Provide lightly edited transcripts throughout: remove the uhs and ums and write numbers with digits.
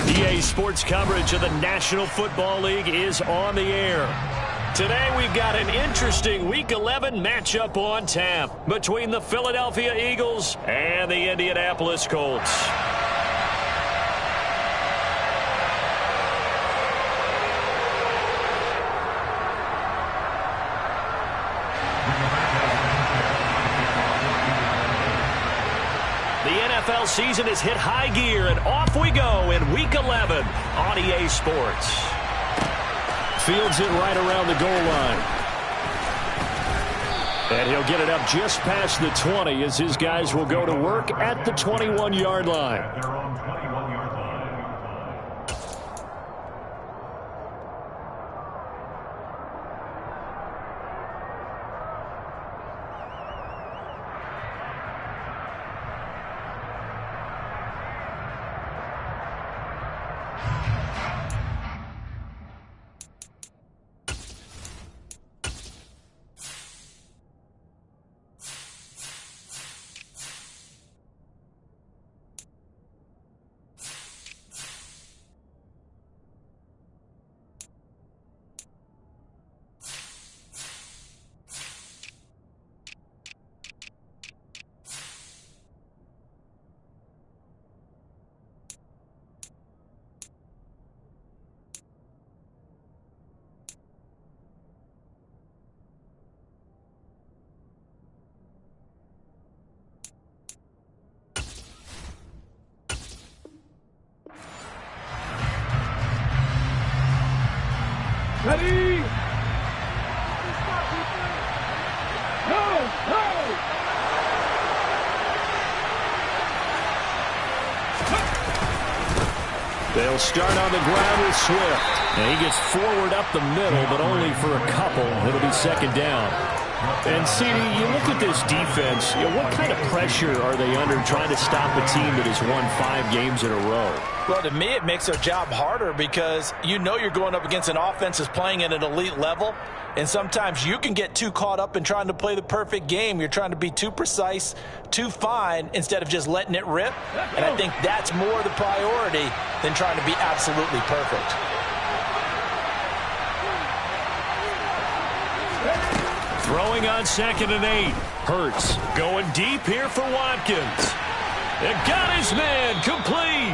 EA Sports coverage of the National Football League is on the air. Today we've got an interesting Week 11 matchup on tap between the Philadelphia Eagles and the Indianapolis Colts. The NFL season has hit high gear, and off we go in Week 11 on EA Sports. Fields it right around the goal line. And he'll get it up just past the 20 as his guys will go to work at the 21-yard line. Ready? Go! Go! They'll start on the ground with Swift. And he gets forward up the middle, but only for a couple. It'll be second down. And, CD, you look at this defense, what kind of pressure are they under trying to stop a team that has won 5 games in a row? Well, to me, it makes their job harder because you know you're going up against an offense that's playing at an elite level, and sometimes you can get too caught up in trying to play the perfect game. You're trying to be too precise, too fine, instead of just letting it rip. And I think that's more the priority than trying to be absolutely perfect. Throwing on 2nd and 8. Hurts going deep here for Watkins. And got his man complete.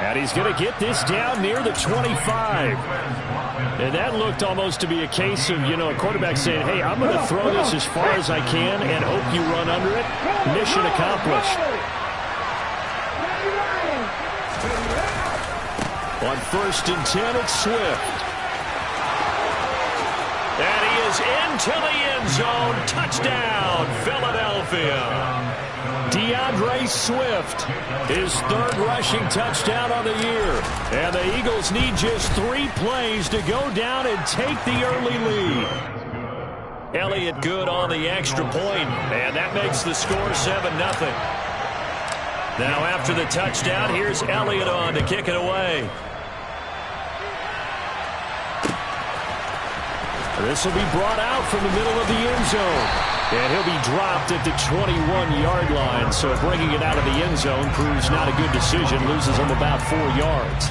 And he's going to get this down near the 25. And that looked almost to be a case of, a quarterback saying, hey, I'm going to throw this as far as I can and hope you run under it. Mission accomplished. On 1st and 10, it's Swift. And he is into the end zone. Touchdown, Philadelphia. DeAndre Swift, his 3rd rushing touchdown on the year. And the Eagles need just 3 plays to go down and take the early lead. Elliott good on the extra point, and that makes the score 7-0. Now after the touchdown, here's Elliott on to kick it away. This will be brought out from the middle of the end zone. And he'll be dropped at the 21-yard line. So bringing it out of the end zone proves not a good decision. Loses him about 4 yards.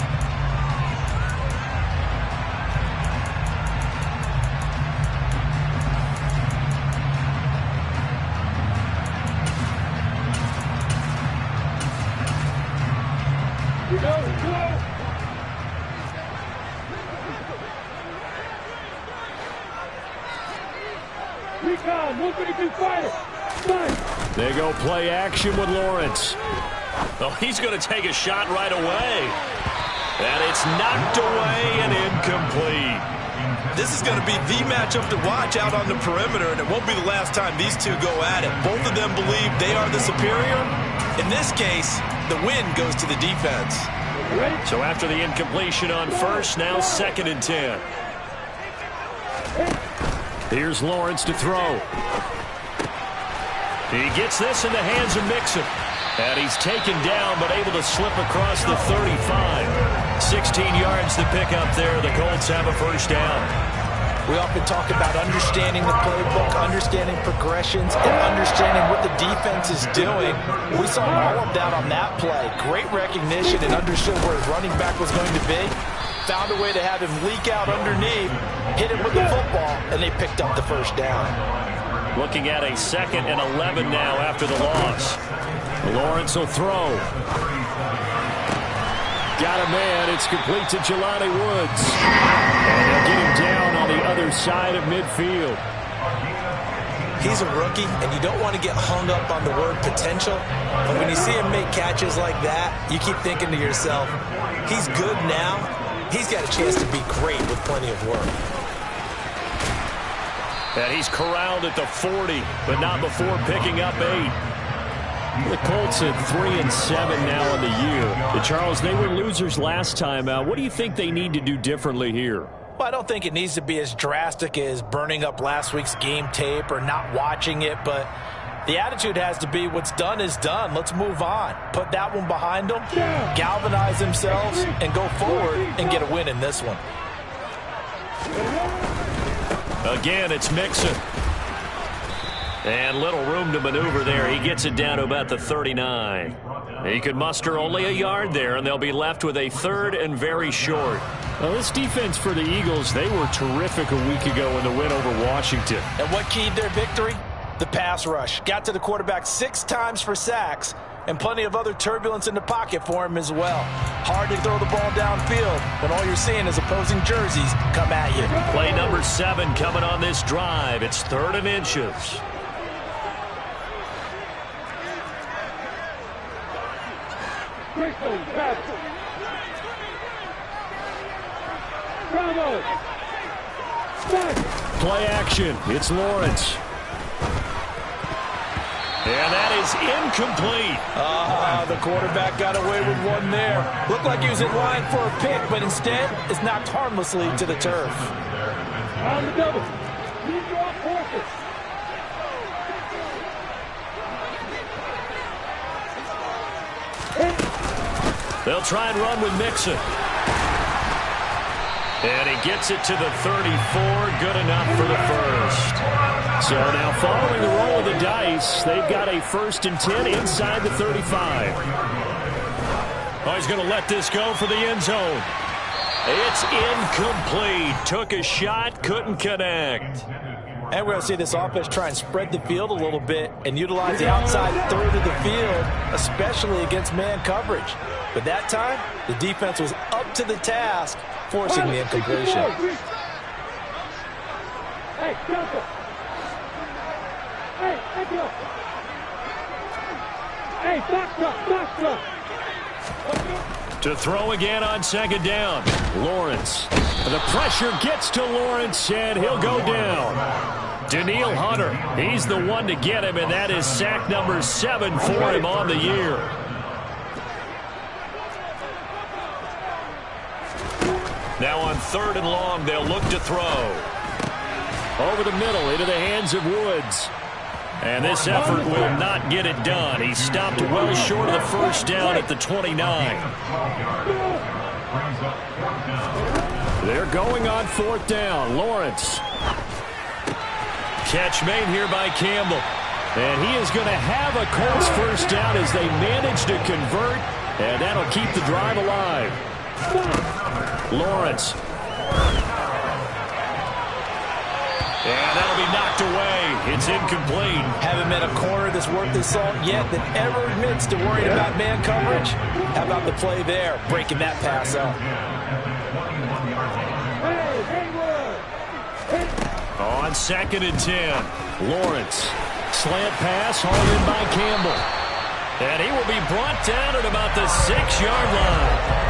They go play action with Lawrence. Oh, he's going to take a shot right away. And it's knocked away and incomplete. This is going to be the matchup to watch out on the perimeter, and it won't be the last time these two go at it. Both of them believe they are the superior. In this case, the win goes to the defense. So after the incompletion on 1st, now 2nd and 10. Here's Lawrence to throw. He gets this in the hands of Mixon. And he's taken down, but able to slip across the 35. 16 yards to pick up there. The Colts have a 1st down. We often talk about understanding the playbook, understanding progressions, and understanding what the defense is doing. We saw all of that on that play. Great recognition and understood where his running back was going to be. Found a way to have him leak out underneath, hit him with the football, and they picked up the first down. Looking at a 2nd and 11 now after the loss. Lawrence will throw. Got a man. It's complete to Jelani Woods. And they'll get him down on the other side of midfield. He's a rookie, and you don't want to get hung up on the word potential. But when you see him make catches like that, you keep thinking to yourself, he's good now. He's got a chance to be great with plenty of work. And he's corralled at the 40, but not before picking up 8. The Colts at 3-7 now in the year. Charles, they were losers last time out. What do you think they need to do differently here? Well, I don't think it needs to be as drastic as burning up last week's game tape or not watching it, but the attitude has to be what's done is done. Let's move on. Put that one behind them, galvanize themselves, and go forward and get a win in this one. Again, it's Mixon. And little room to maneuver there. He gets it down to about the 39. He could muster only a yard there, and they'll be left with a 3rd and very short. Well, this defense for the Eagles, they were terrific a week ago in the win over Washington. And what keyed their victory? The pass rush. Got to the quarterback 6 times for sacks, and plenty of other turbulence in the pocket for him as well. Hard to throw the ball downfield when all you're seeing is opposing jerseys come at you. Play number 7 coming on this drive. It's 3rd and inches. Play action. It's Lawrence. And that is incomplete. The quarterback got away with one there. Looked like he was in line for a pick, but instead it's knocked harmlessly to the turf. On the double. Keep your focus. They'll try and run with Mixon. And he gets it to the 34. Good enough for the first. So now following the roll of the dice, they've got a 1st and 10 inside the 35. Oh, he's going to let this go for the end zone. It's incomplete. Took a shot, couldn't connect. And we're going to see this offense try and spread the field a little bit and utilize the outside third of the field, especially against man coverage. But that time, the defense was up to the task, forcing the incompletion. Hey, Delta. Hey, Echo. Hey, box up. To throw again on 2nd down. Lawrence. The pressure gets to Lawrence, and he'll go down. Daniil Hunter, he's the one to get him, and that is sack number 7 for him on the year. Now on 3rd and long, they'll look to throw. Over the middle, into the hands of Woods. And this effort will not get it done. He stopped well short of the first down at the 29. They're going on 4th down. Lawrence. Catch made here by Campbell. And he is going to have a Colts first down as they manage to convert. And that'll keep the drive alive. Lawrence. And that'll be knocked away. It's incomplete. Haven't met a corner that's worth his salt yet that ever admits to worrying about man coverage. How about the play there, breaking that pass up? On 2nd and 10, Lawrence. Slant pass, hauled in by Campbell. And he will be brought down at about the 6-yard line.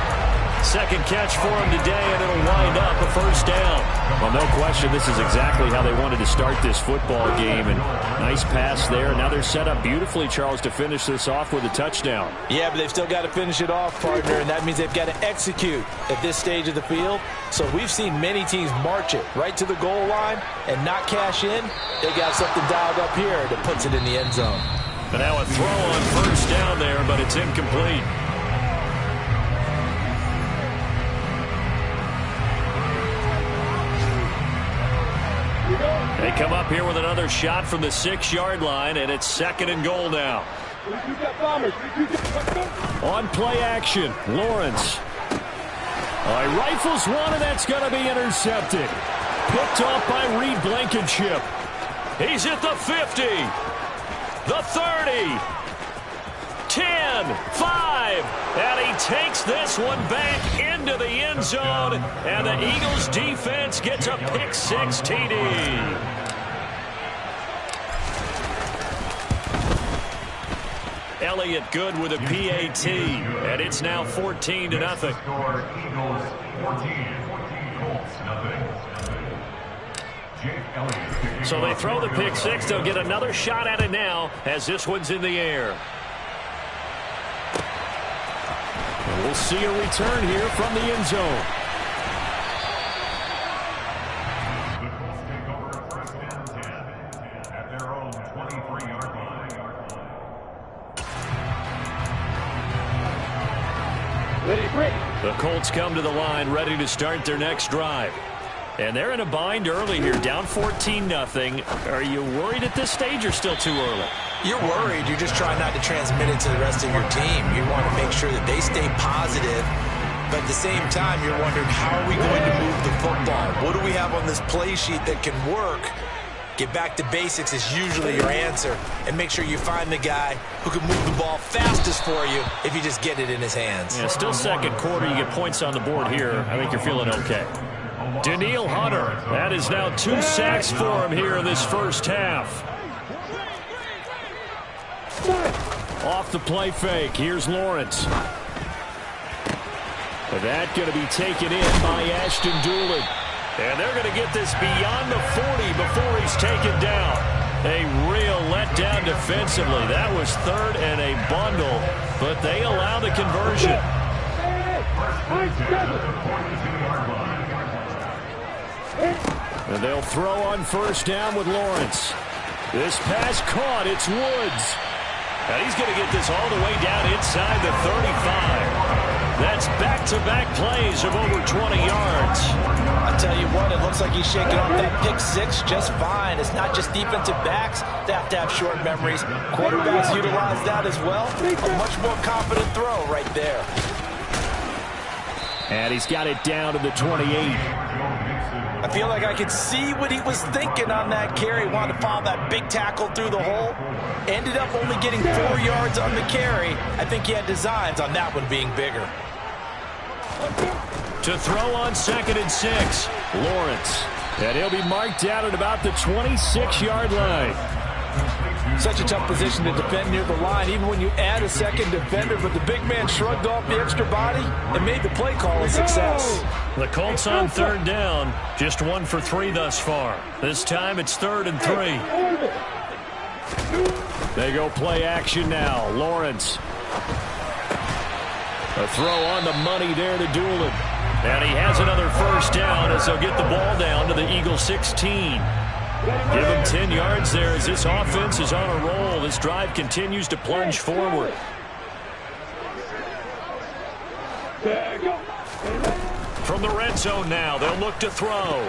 Second catch for him today, and it'll wind up a first down. Well, no question, this is exactly how they wanted to start this football game. And nice pass there. Now they're set up beautifully, Charles, to finish this off with a touchdown. Yeah, but they've still got to finish it off, partner, and that means they've got to execute at this stage of the field. So we've seen many teams march it right to the goal line and not cash in. They got something dialed up here that puts it in the end zone. But now a throw on first down there, but it's incomplete. come up here with another shot from the 6-yard line, and it's 2nd and goal now. On play action, Lawrence. He rifles one, and that's going to be intercepted. Picked off by Reed Blankenship. He's at the 50, the 30, 10, 5, and he takes this one back into the end zone, and the Eagles defense gets a pick 6 TD. Elliott good with a PAT, and it's now 14-0. So they throw the pick 6. They'll get another shot at it now as this one's in the air. And we'll see a return here from the end zone. The Colts come to the line ready to start their next drive. And they're in a bind early here, down 14-0. Are you worried at this stage or still too early? You're worried. You're just trying not to transmit it to the rest of your team. You want to make sure that they stay positive. But at the same time, you're wondering, how are we going to move the football? What do we have on this play sheet that can work? Get back to basics is usually your answer. And make sure you find the guy who can move the ball fastest for you if you just get it in his hands. Yeah, still second quarter. You get points on the board here. I think you're feeling okay. Danielle Hunter. That is now 2 sacks for him here in this first half. Off the play fake. Here's Lawrence. That going to be taken in by Ashton Doolin. And they're going to get this beyond the 40 before he's taken down. A real letdown defensively. That was 3rd and a bundle, but they allow the conversion. And they'll throw on first down with Lawrence. This pass caught. It's Woods. And he's going to get this all the way down inside the 35. That's back-to-back plays of over 20 yards. I tell you what, it looks like he's shaking off that pick 6 just fine. It's not just defensive backs that have to have short memories. Quarterbacks utilize that as well. A much more confident throw right there. And he's got it down to the 28. I feel like I could see what he was thinking on that carry. Wanted to follow that big tackle through the hole. Ended up only getting 4 yards on the carry. I think he had designs on that one being bigger. To throw on 2nd and 6, Lawrence. And he'll be marked down at about the 26-yard line. Such a tough position to defend near the line, even when you add a second defender. But the big man shrugged off the extra body and made the play call a success. The Colts on 3rd down, just 1 for 3 thus far. This time it's 3rd and 3. They go play action now. Lawrence. A throw on the money there to Doolin. And he has another first down as they'll get the ball down to the Eagles 16. Give him 10 yards there as this offense is on a roll. This drive continues to plunge forward. From the red zone now, they'll look to throw.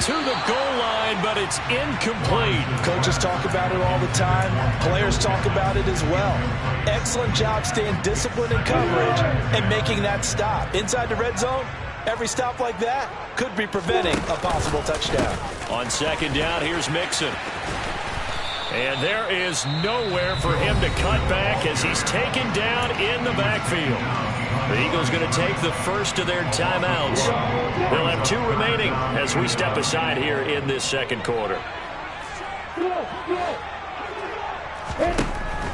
To the goal line, but it's incomplete. Coaches talk about it all the time. Players talk about it as well. Excellent job staying disciplined in coverage and making that stop. Inside the red zone, every stop like that could be preventing a possible touchdown. On 2nd down, here's Mixon. And there is nowhere for him to cut back as he's taken down in the backfield. The Eagles going to take the first of their timeouts. They'll have 2 remaining as we step aside here in this second quarter.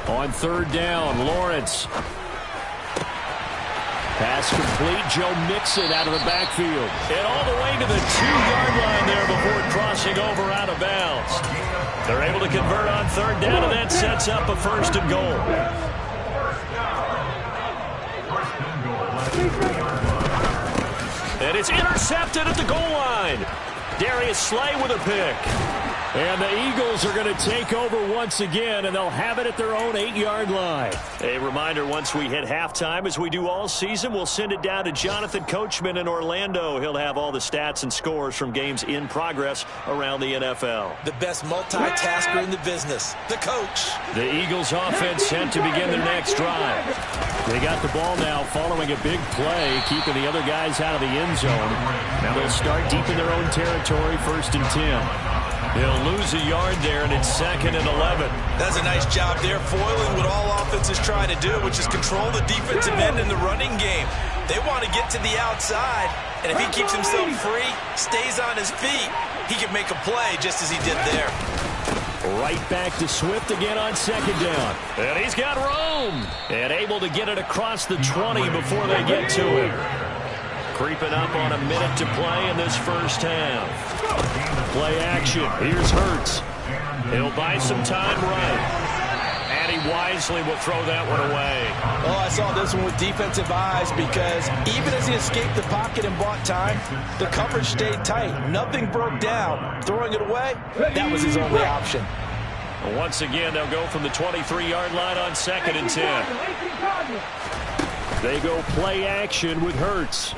On 3rd down, Lawrence. Pass complete. Joe Mixon out of the backfield. And all the way to the 2-yard line there before crossing over out of bounds. They're able to convert on 3rd down, and that sets up a 1st and goal. And it's intercepted at the goal line. Darius Slay with a pick. And the Eagles are going to take over once again, and they'll have it at their own 8-yard line. A reminder, once we hit halftime, as we do all season, we'll send it down to Jonathan Coachman in Orlando. He'll have all the stats and scores from games in progress around the NFL. The best multitasker in the business, the coach. The Eagles offense set to begin their next drive. They got the ball now following a big play, keeping the other guys out of the end zone. Now they'll start deep in their own territory, 1st and 10. They'll lose a yard there, and it's 2nd and 11. That's a nice job there, foiling what all offenses try to do, which is control the defensive end in the running game. They want to get to the outside, and if he keeps himself free, stays on his feet, he can make a play just as he did there. Right back to Swift again on 2nd down. And he's got room. And able to get it across the 20 before they get to him. Creeping up on a minute to play in this first half. Play action. Here's Hurts. He'll buy some time right. And he wisely will throw that one away. Oh, I saw this one with defensive eyes because even as he escaped the pocket and bought time, the coverage stayed tight. Nothing broke down. Throwing it away, that was his only option. Once again, they'll go from the 23-yard line on 2nd and 10. They go play action with Hurts.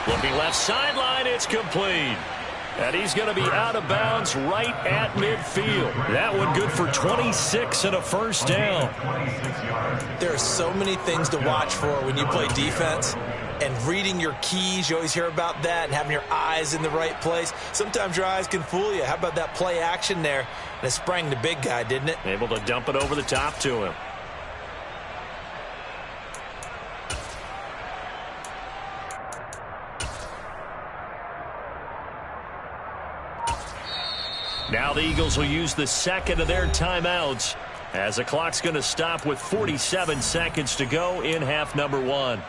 Looking left sideline, it's complete. And he's going to be out of bounds right at midfield. That one good for 26 and a first down. There are so many things to watch for when you play defense. And reading your keys, you always hear about that, and having your eyes in the right place. Sometimes your eyes can fool you. How about that play action there? And it sprang the big guy, didn't it? Able to dump it over the top to him. Now the Eagles will use the 2nd of their timeouts as the clock's going to stop with 47 seconds to go in half number 1.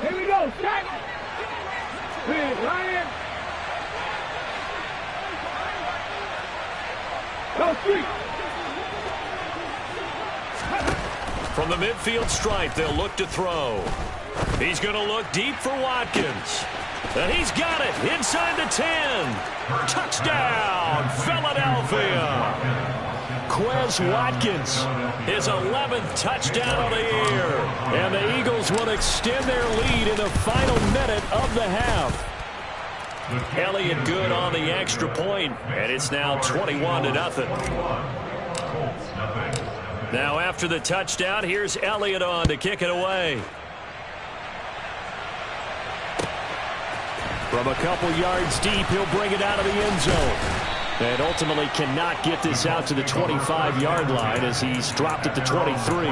Here we go, set. Big Lion. Go street. From the midfield stripe, they'll look to throw. He's going to look deep for Watkins. And he's got it inside the 10. Touchdown, Philadelphia. Quez Watkins, his 11th touchdown of the year. And the Eagles will extend their lead in the final minute of the half. Elliott good on the extra point, and it's now 21-0. Now after the touchdown, here's Elliott on to kick it away. From a couple yards deep, he'll bring it out of the end zone. And ultimately cannot get this out to the 25-yard line as he's dropped at the 23.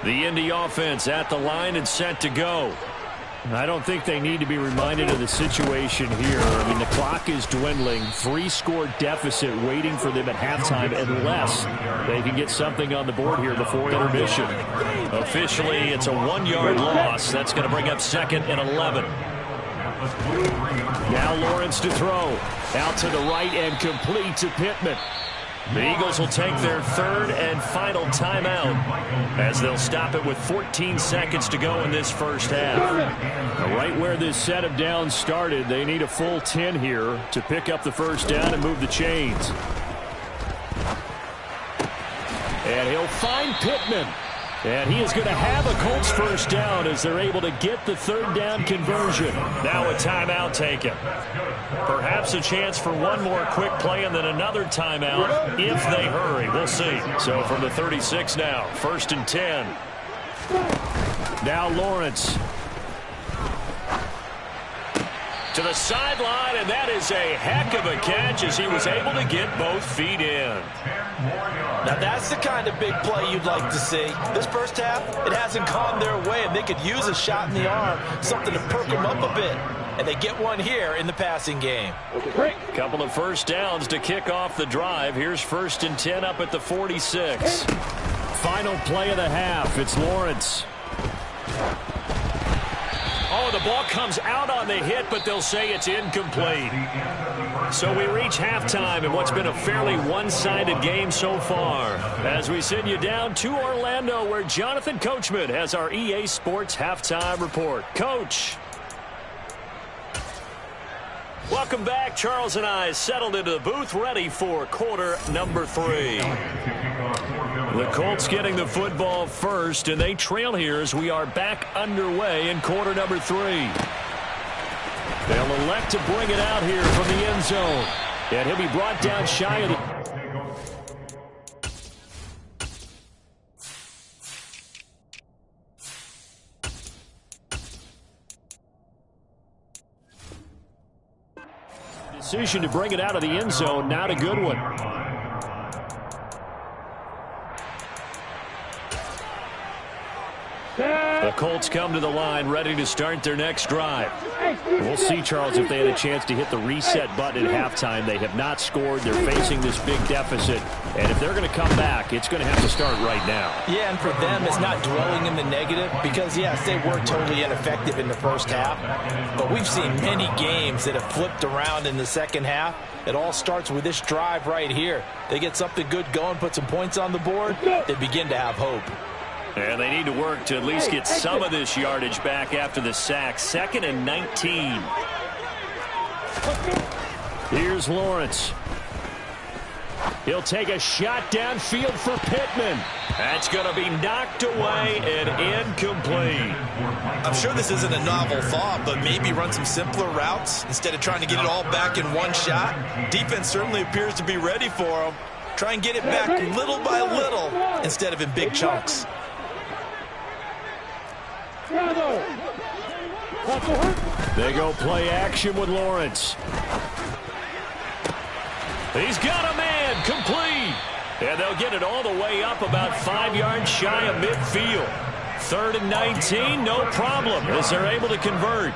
The Indy offense at the line and set to go. I don't think they need to be reminded of the situation here. I mean, the clock is dwindling. 3-score deficit waiting for them at halftime unless they can get something on the board here before intermission. Officially, it's a 1-yard loss. That's going to bring up 2nd and 11. Now Lawrence to throw. Out to the right and complete to Pittman. The Eagles will take their 3rd and final timeout as they'll stop it with 14 seconds to go in this first half. Right where this set of downs started, they need a full 10 here to pick up the first down and move the chains. And he'll find Pittman. And he is going to have a Colts first down as they're able to get the 3rd down conversion. Now a timeout taken. Perhaps a chance for one more quick play and then another timeout if they hurry. We'll see. So from the 36 now, 1st and 10. Now Lawrence. to the sideline, and that is a heck of a catch as he was able to get both feet in. Now that's the kind of big play you'd like to see. This first half, it hasn't gone their way, and they could use a shot in the arm, something to perk them up a bit. And they get one here in the passing game. Couple of first downs to kick off the drive. Here's 1st and 10 up at the 46. Final play of the half. It's Lawrence. Oh, the ball comes out on the hit, but they'll say it's incomplete. So we reach halftime in what's been a fairly one-sided game so far. As we send you down to Orlando, where Jonathan Coachman has our EA Sports Halftime Report. Coach. Welcome back. Charles and I settled into the booth, ready for quarter number 3. The Colts getting the football first, and they trail here as we are back underway in quarter number 3. They'll elect to bring it out here from the end zone. And he'll be brought down shy of the... Decision to bring it out of the end zone, not a good one. The Colts come to the line, ready to start their next drive. We'll see, Charles, if they had a chance to hit the reset button at halftime. They have not scored. They're facing this big deficit. And if they're going to come back, it's going to have to start right now. Yeah, and for them, it's not dwelling in the negative because, yes, they were totally ineffective in the first half. But we've seen many games that have flipped around in the second half. It all starts with this drive right here. They get something good going, put some points on the board, they begin to have hope. And they need to work to at least get some of this yardage back after the sack. 2nd and 19. Here's Lawrence. He'll take a shot downfield for Pittman. That's going to be knocked away and incomplete. I'm sure this isn't a novel thought, but maybe run some simpler routes instead of trying to get it all back in one shot. Defense certainly appears to be ready for them. Try and get it back little by little instead of in big chunks. They go play action with Lawrence. He's got a man, complete. And they'll get it all the way up about 5 yards shy of midfield. 3rd and 19, no problem, as they're able to convert.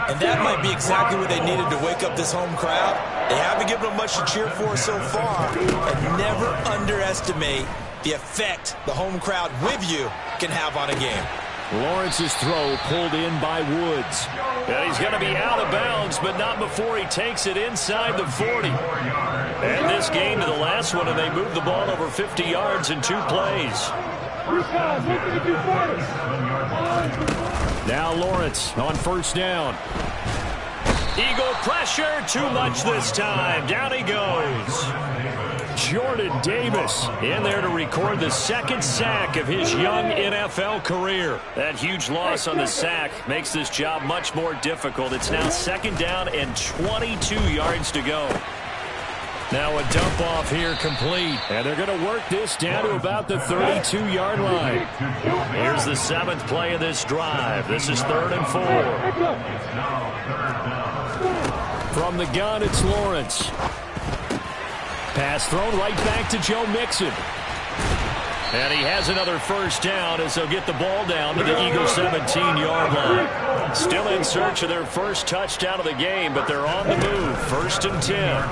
And that might be exactly what they needed to wake up this home crowd. They haven't given them much to cheer for so far. And never underestimate the effect the home crowd with you can have on a game. Lawrence's throw pulled in by Woods. And he's going to be out of bounds, but not before he takes it inside the 40. And this game to the last one, and they moved the ball over 50 yards in 2 plays. Now Lawrence on 1st down. Eagle pressure, too much this time. Down he goes. Jordan Davis in there to record the 2nd sack of his young NFL career. That huge loss on the sack makes this job much more difficult. It's now 2nd down and 22 yards to go. Now a dump off here complete. And they're going to work this down to about the 32-yard line. Here's the 7th play of this drive. This is 3rd and 4. From the gun, it's Lawrence. Pass thrown right back to Joe Mixon. And he has another 1st down as they'll get the ball down to the Eagles' 17-yard line. Still in search of their first touchdown of the game, but they're on the move. 1st and 10.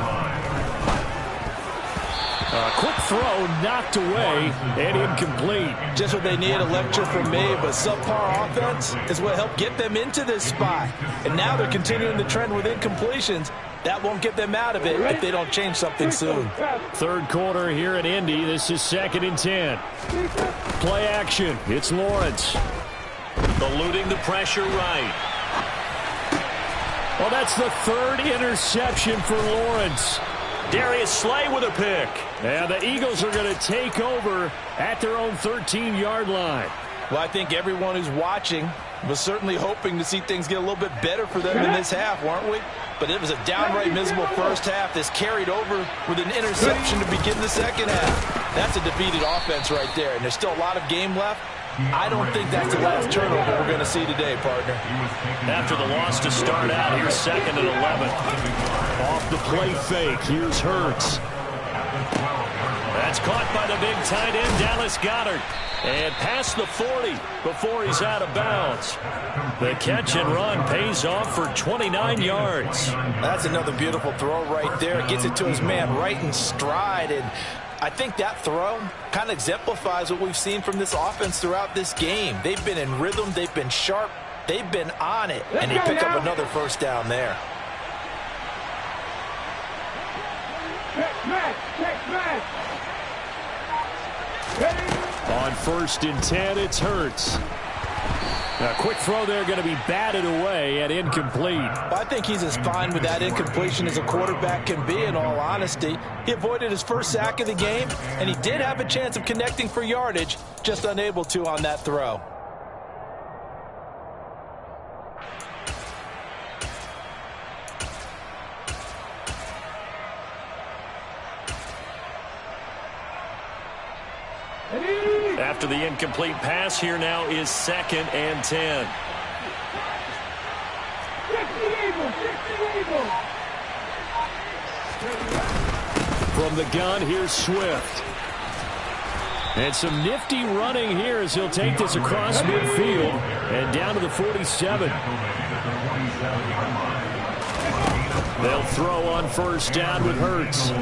A quick throw knocked away and incomplete. Just what they need, a lecture from me, but subpar offense is what helped get them into this spot. And now they're continuing the trend with incompletions. That won't get them out of it if they don't change something soon. 3rd quarter here in Indy. This is 2nd and 10. Play action. It's Lawrence. Eluding the pressure right. Well, that's the 3rd interception for Lawrence. Darius Slay with a pick. And the Eagles are going to take over at their own 13-yard line. Well, I think everyone who's watching was certainly hoping to see things get a little bit better for them in this half, weren't we? But it was a downright miserable first half that's carried over with an interception to begin the second half. That's a defeated offense right there, and there's still a lot of game left. I don't think that's the last turnover we're going to see today, partner. After the loss to start out, here's 2nd and 11. Off the play fake, here's Hurts. That's caught by the big tight end, Dallas Goedert. And past the 40 before he's out of bounds. The catch and run pays off for 29 yards. That's another beautiful throw right there. Gets it to his man right in stride. And I think that throw kind of exemplifies what we've seen from this offense throughout this game. They've been in rhythm. They've been sharp. They've been on it. And they pick up another first down there. On 1st and 10, it's Hurts. A quick throw there, going to be batted away and incomplete. I think he's as fine with that incompletion as a quarterback can be, in all honesty. He avoided his first sack of the game, and he did have a chance of connecting for yardage, just unable to on that throw. After the incomplete pass, here now is 2nd and 10. From the gun, here's Swift. And some nifty running here as he'll take this across midfield and down to the 47. They'll throw on 1st down with Hurts.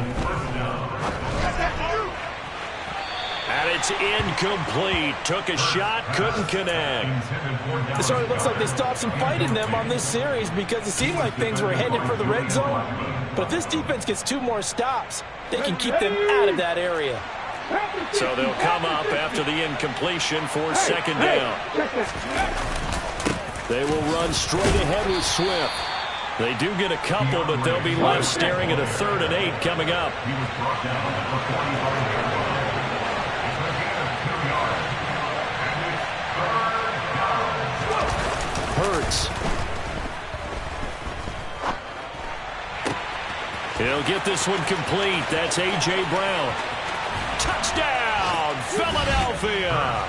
And it's incomplete. Took a shot, couldn't connect. It certainly looks like they stopped some fight in them on this series because it seemed like things were headed for the red zone. But if this defense gets 2 more stops, they can keep them out of that area. So they'll come up after the incompletion for 2nd down. They will run straight ahead with Swift. They do get a couple, but they'll be left staring at a 3rd and 8 coming up. Hurts. He'll get this one complete. That's A.J. Brown. Touchdown, Philadelphia.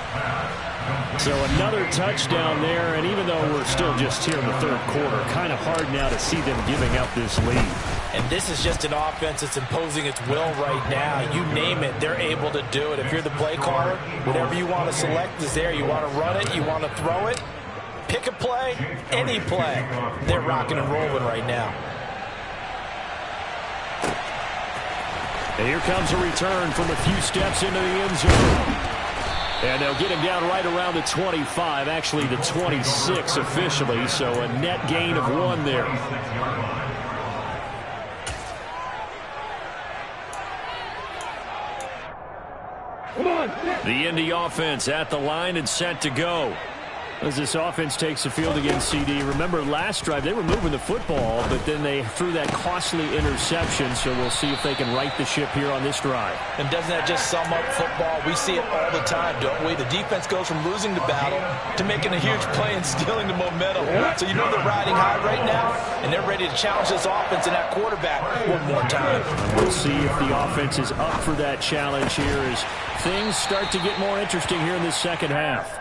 So another touchdown there, and even though we're still just here in the 3rd quarter, kind of hard now to see them giving up this lead. And this is just an offense that's imposing its will right now. You name it, they're able to do it. If you're the play caller, whatever you want to select is there. You want to run it, you want to throw it. Pick a play, any play. They're rocking and rolling right now. And here comes a return from a few steps into the end zone. And they'll get him down right around the 25, actually the 26 officially, so a net gain of 1 there. The Indy offense at the line and set to go. As this offense takes the field against CD. Remember last drive they were moving the football, but then they threw that costly interception, so we'll see if they can right the ship here on this drive. And doesn't that just sum up football? We see it all the time, don't we? The defense goes from losing the battle to making a huge play and stealing the momentum. So you know they're riding high right now, and they're ready to challenge this offense and that quarterback one more time. And we'll see if the offense is up for that challenge here as things start to get more interesting here in this 2nd half.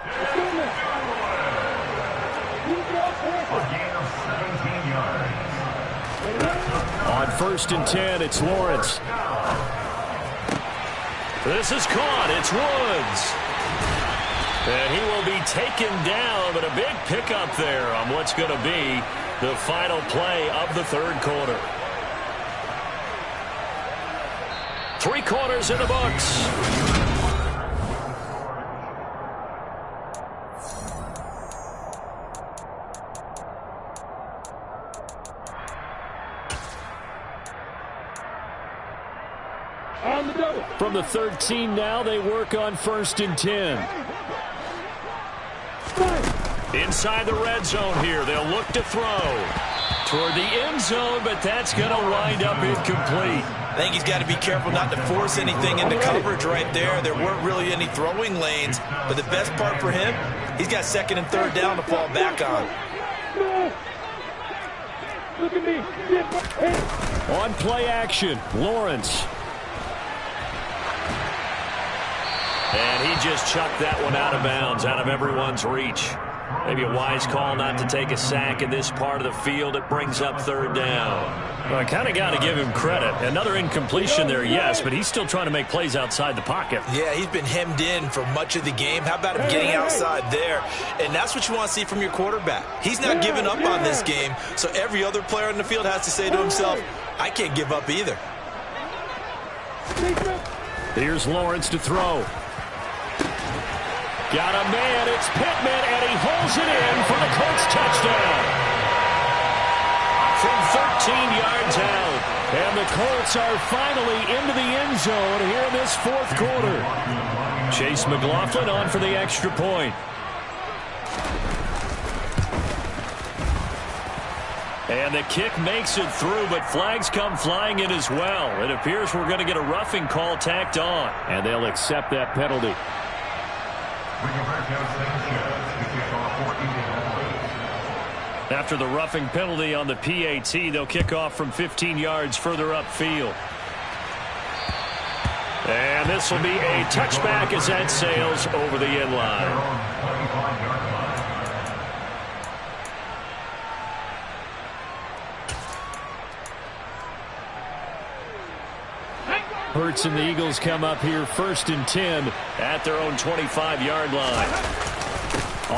On 1st and 10, it's Lawrence. This is caught. It's Woods. And he will be taken down, but a big pickup there on what's going to be the final play of the 3rd quarter. 3 quarters in the books. From the 13 now, they work on 1st and 10. Inside the red zone here, they'll look to throw toward the end zone, but that's going to wind up incomplete. I think he's got to be careful not to force anything into coverage right there. There weren't really any throwing lanes, but the best part for him, he's got 2nd and 3rd down to fall back on. On play action, Lawrence. And he just chucked that one out of bounds, out of everyone's reach. Maybe a wise call not to take a sack in this part of the field. It brings up third down. Well, I kind of got to give him credit. Another incompletion there, yes, but he's still trying to make plays outside the pocket. Yeah, he's been hemmed in for much of the game. How about him getting outside there? And that's what you want to see from your quarterback. He's not giving up on this game, so every other player in the field has to say to himself, I can't give up either. Here's Lawrence to throw. Got a man, it's Pittman, and he holds it in for the Colts touchdown. From 13 yards out. And the Colts are finally into the end zone here in this fourth quarter. Chase McLaughlin on for the extra point. And the kick makes it through, but flags come flying in as well. It appears we're going to get a roughing call tacked on, and they'll accept that penalty. After the roughing penalty on the PAT, they'll kick off from 15 yards further upfield. And this will be a touchback as that sails over the end line. Hurts and the Eagles come up here 1st and 10 at their own 25-yard line.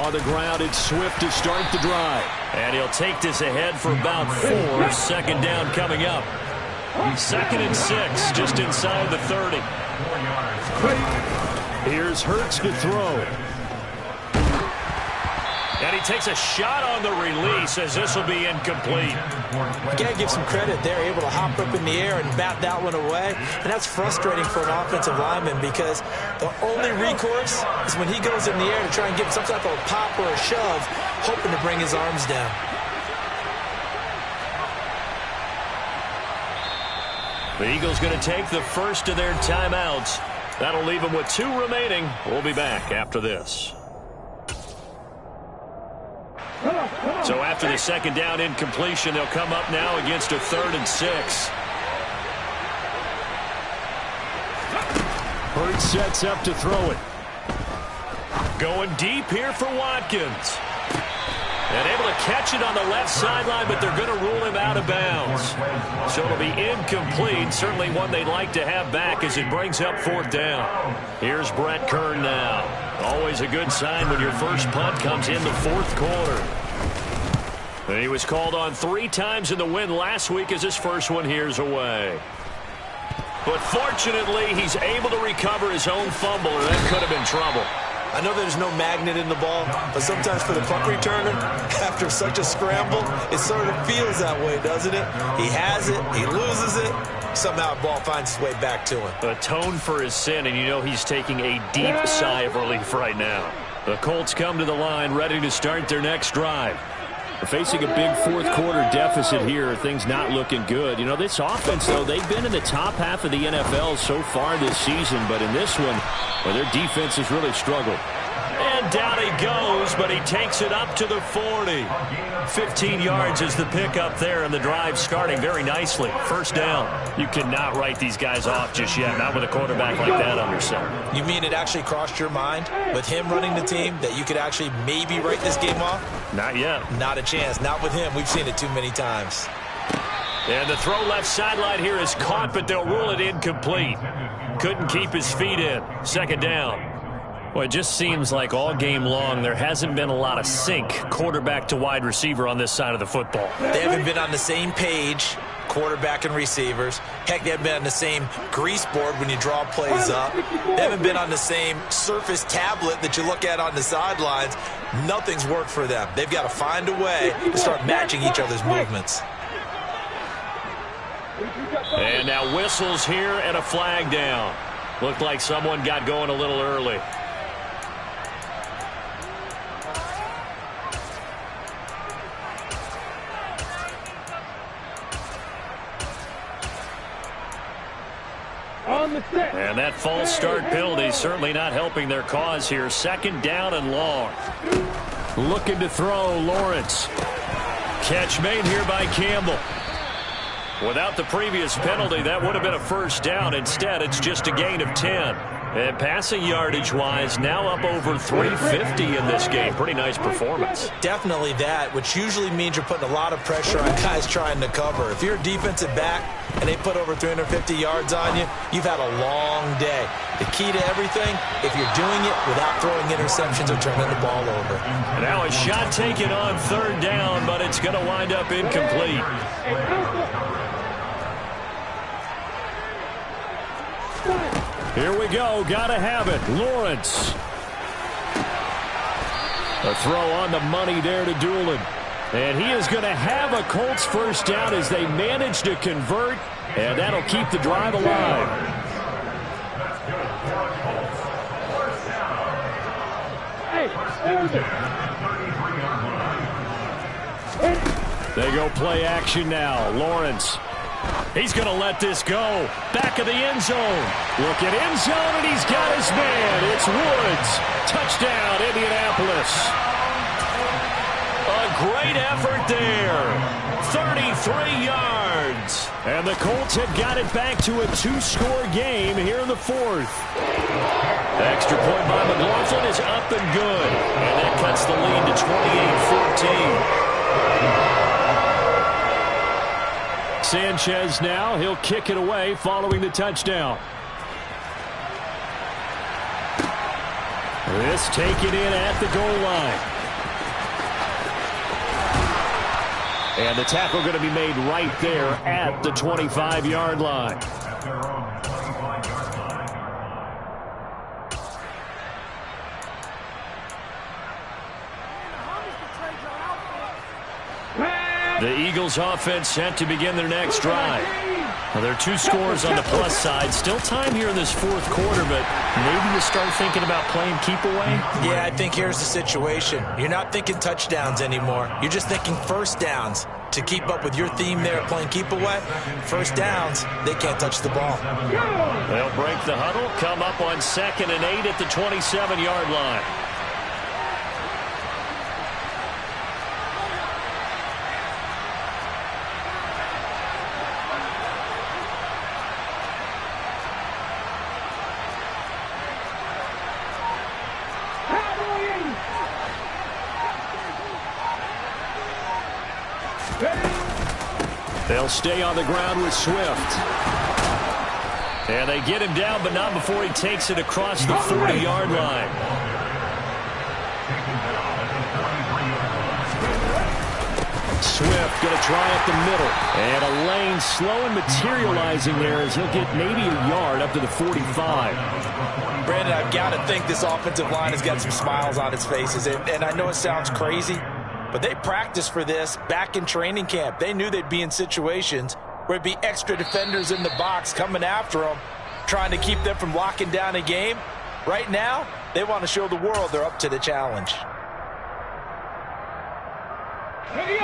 On the ground, it's Swift to start the drive. And he'll take this ahead for about 4. Second down coming up. 2nd and 6, just inside the 30. Here's Hurts to throw. And he takes a shot on the release as this will be incomplete. You got to give some credit. They're able to hop up in the air and bat that one away. And that's frustrating for an offensive lineman because the only recourse is when he goes in the air to try and give some type of a pop or a shove, hoping to bring his arms down. The Eagles going to take the first of their timeouts. That'll leave them with 2 remaining. We'll be back after this. So after the second down incompletion, they'll come up now against a 3rd and 6. Hurts sets up to throw it. Going deep here for Watkins. And able to catch it on the left sideline, but they're going to rule him out of bounds. So it'll be incomplete. Certainly one they'd like to have back as it brings up 4th down. Here's Brett Kern now. Always a good sign when your first punt comes in the 4th quarter. And he was called on 3 times in the win last week as his first one here's away. But fortunately, he's able to recover his own fumble, or that could have been trouble. I know there's no magnet in the ball, but sometimes for the punt returner, after such a scramble, it sort of feels that way, doesn't it? He has it, he loses it, somehow the ball finds its way back to him. Atone for his sin, and you know he's taking a deep sigh of relief right now. The Colts come to the line ready to start their next drive. They're facing a big 4th quarter deficit here. Things not looking good. You know, this offense, though, they've been in the top half of the NFL so far this season. But in this one, well, their defense has really struggled. And down he goes, but he takes it up to the 40. 15 yards is the pickup there, and the drive starting very nicely. First down. You cannot write these guys off just yet, not with a quarterback like that under center. You mean it actually crossed your mind with him running the team that you could actually maybe write this game off? Not yet. Not a chance. Not with him. We've seen it too many times. And the throw left sideline here is caught, but they'll rule it incomplete. Couldn't keep his feet in. Second down. Well, it just seems like all game long there hasn't been a lot of sync quarterback to wide receiver on this side of the football. They haven't been on the same page, quarterback and receivers. Heck, they haven't been on the same grease board when you draw plays up. They haven't been on the same Surface tablet that you look at on the sidelines. Nothing's worked for them. They've got to find a way to start matching each other's movements. And now whistles here and a flag down. Looked like someone got going a little early. And that false start penalty certainly not helping their cause here. Second down and long. Looking to throw, Lawrence. Catch made here by Campbell. Without the previous penalty, that would have been a first down. Instead, it's just a gain of 10. And passing yardage-wise, now up over 350 in this game. Pretty nice performance. Definitely that, which usually means you're putting a lot of pressure on guys trying to cover. If you're a defensive back and they put over 350 yards on you, you've had a long day. The key to everything, if you're doing it without throwing interceptions or turning the ball over. Now a shot taken on third down, but it's going to wind up incomplete. Here we go. Got to have it. Lawrence. A throw on the money there to Doolin. And he is going to have a Colts first down as they manage to convert, and that'll keep the drive alive. They go play action now. Lawrence. He's going to let this go. Back of the end zone. Look at end zone, and he's got his man. It's Woods. Touchdown, Indianapolis. A great effort there. 33 yards. And the Colts have got it back to a two-score game here in the fourth. Extra point by McLaughlin is up and good. And that cuts the lead to 28-14. Sanchez now. He'll kick it away following the touchdown. This taken in at the goal line. And the tackle going to be made right there at the 25-yard line. The Eagles offense set to begin their next drive. Well, there are two scores on the plus side. Still time here in this fourth quarter, but maybe you start thinking about playing keep away? Yeah, I think here's the situation. You're not thinking touchdowns anymore. You're just thinking first downs. To keep up with your theme there, playing keep away, first downs, they can't touch the ball. They'll break the huddle, come up on 2nd and 8 at the 27-yard line. They'll stay on the ground with Swift. And they get him down, but not before he takes it across the 40-yard line. Swift going to try up the middle. And a lane slow and materializing there as he'll get maybe a yard up to the 45. Brandon, I've got to think this offensive line has got some smiles on its faces. And I know it sounds crazy, but they practiced for this back in training camp. They knew they'd be in situations where it'd be extra defenders in the box coming after them, trying to keep them from locking down a game. Right now, they want to show the world they're up to the challenge.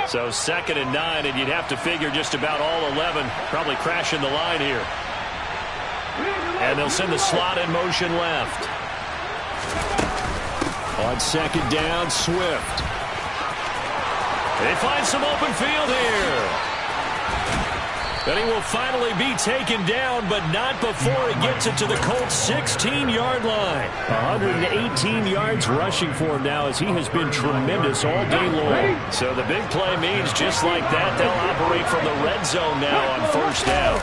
So 2nd and 9, and you'd have to figure just about all 11 probably crashing the line here. And they'll send the slot in motion left. On 2nd down, Swift. They find some open field here. But he will finally be taken down, but not before he gets it to the Colts' 16-yard line. 118 yards rushing for him now as he has been tremendous all day long. So the big play means just like that, they'll operate from the red zone now on first down.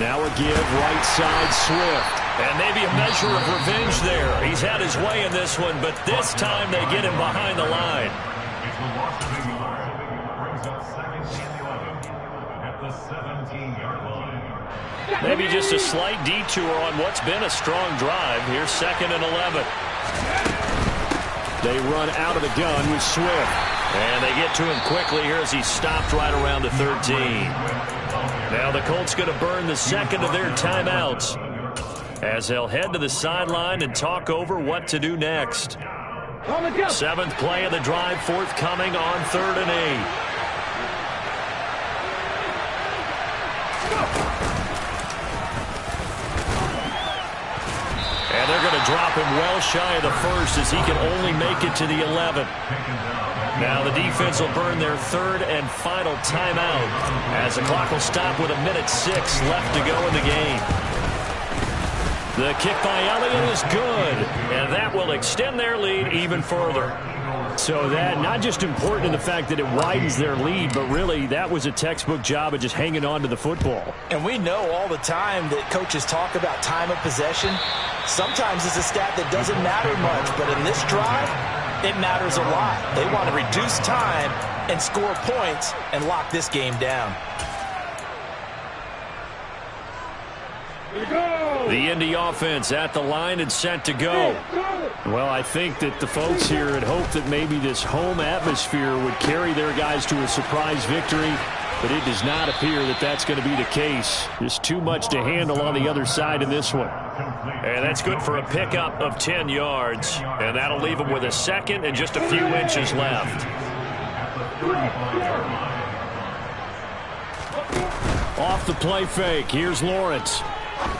Now a give right side Swift. And maybe a measure of revenge there. He's had his way in this one, but this time they get him behind the line. Maybe just a slight detour on what's been a strong drive. Here's 2nd and 11. They run out of the gun with Swift. And they get to him quickly here as he's stopped right around the 13. Now the Colts going to burn the second of their timeouts as they'll head to the sideline and talk over what to do next. 7th play of the drive forthcoming on 3rd and 8. And they're going to drop him well shy of the first as he can only make it to the 11. Now the defense will burn their 3rd and final timeout as the clock will stop with 1:06 left to go in the game. The kick by Elliott is good, and that will extend their lead even further. So that not just important in the fact that it widens their lead, but really that was a textbook job of just hanging on to the football. And we know all the time that coaches talk about time of possession. Sometimes it's a stat that doesn't matter much, but in this drive, it matters a lot. They want to reduce time and score points and lock this game down. The Indy offense at the line and set to go. Well, I think that the folks here had hoped that maybe this home atmosphere would carry their guys to a surprise victory, but it does not appear that that's going to be the case. Just too much to handle on the other side in this one. And that's good for a pickup of 10 yards, and that'll leave them with a second and just a few inches left. Off the play fake, here's Lawrence.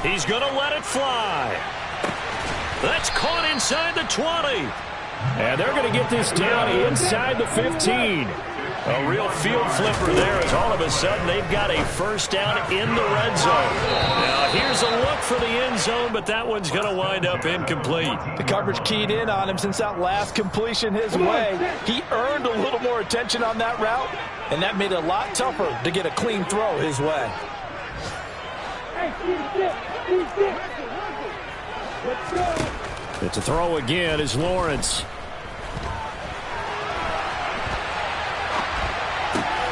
He's going to let it fly. That's caught inside the 20. And they're going to get this down inside the 15. A real field flipper there as all of a sudden they've got a first down in the red zone. Now here's a look for the end zone, but that one's going to wind up incomplete. The coverage keyed in on him since that last completion his way. He earned a little more attention on that route, and that made it a lot tougher to get a clean throw his way. It's a throw again is Lawrence.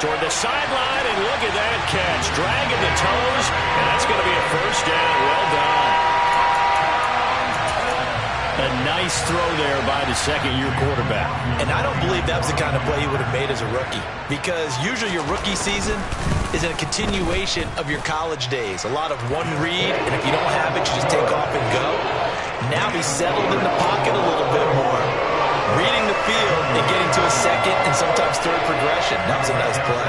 Toward the sideline, and look at that catch. Dragging the toes, and that's going to be a first down. Well done. A nice throw there by the second-year quarterback. And I don't believe that was the kind of play he would have made as a rookie, because usually your rookie season is a continuation of your college days. A lot of one read, and if you don't have it, you just take off and go. Now he's settled in the pocket a little bit more, reading the field and getting to a second and sometimes third progression. That was a nice play.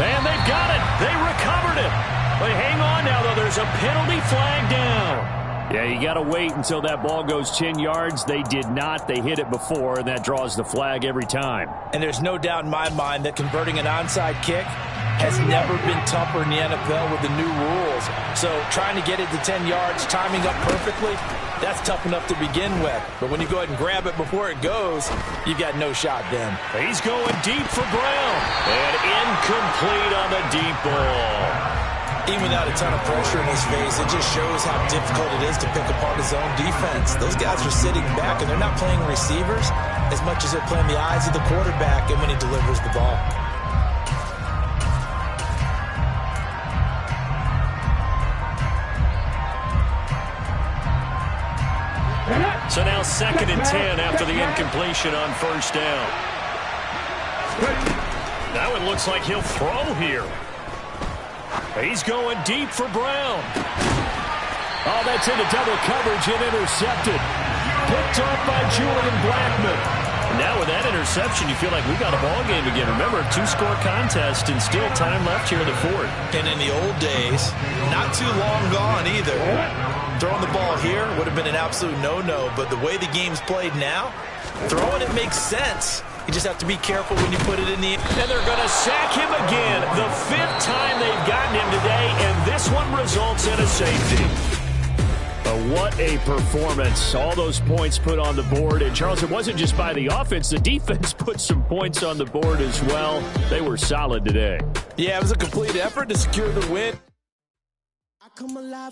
And they've got it. They recovered it. They hang on now, though. There's a penalty flag down. Yeah, you got to wait until that ball goes 10 yards. They did not. They hit it before, and that draws the flag every time. And there's no doubt in my mind that converting an onside kick has never been tougher in the NFL with the new rules. So trying to get it to 10 yards, timing up perfectly, that's tough enough to begin with. But when you go ahead and grab it before it goes, you've got no shot then. He's going deep for Brown. And incomplete on the deep ball. Even without a ton of pressure in his face, it just shows how difficult it is to pick apart his own defense. Those guys are sitting back, and they're not playing receivers as much as they're playing the eyes of the quarterback and when he delivers the ball. So now 2nd and 10 after the incompletion on first down. That one looks like he'll throw here. He's going deep for Brown. Oh, that's into double coverage and intercepted. Picked off by Julian Blackmon. Now with that interception, you feel like we got a ball game again. Remember, 2-score contest and still time left here in the fourth. And in the old days, not too long gone either. Throwing the ball here would have been an absolute no-no, but the way the game's played now, throwing it makes sense. You just have to be careful when you put it in the... And they're going to sack him again. The 5th time they've gotten him today, and this one results in a safety. What a performance. All those points put on the board. And, Charles, it wasn't just by the offense. The defense put some points on the board as well. They were solid today. Yeah, it was a complete effort to secure the win. I come alive.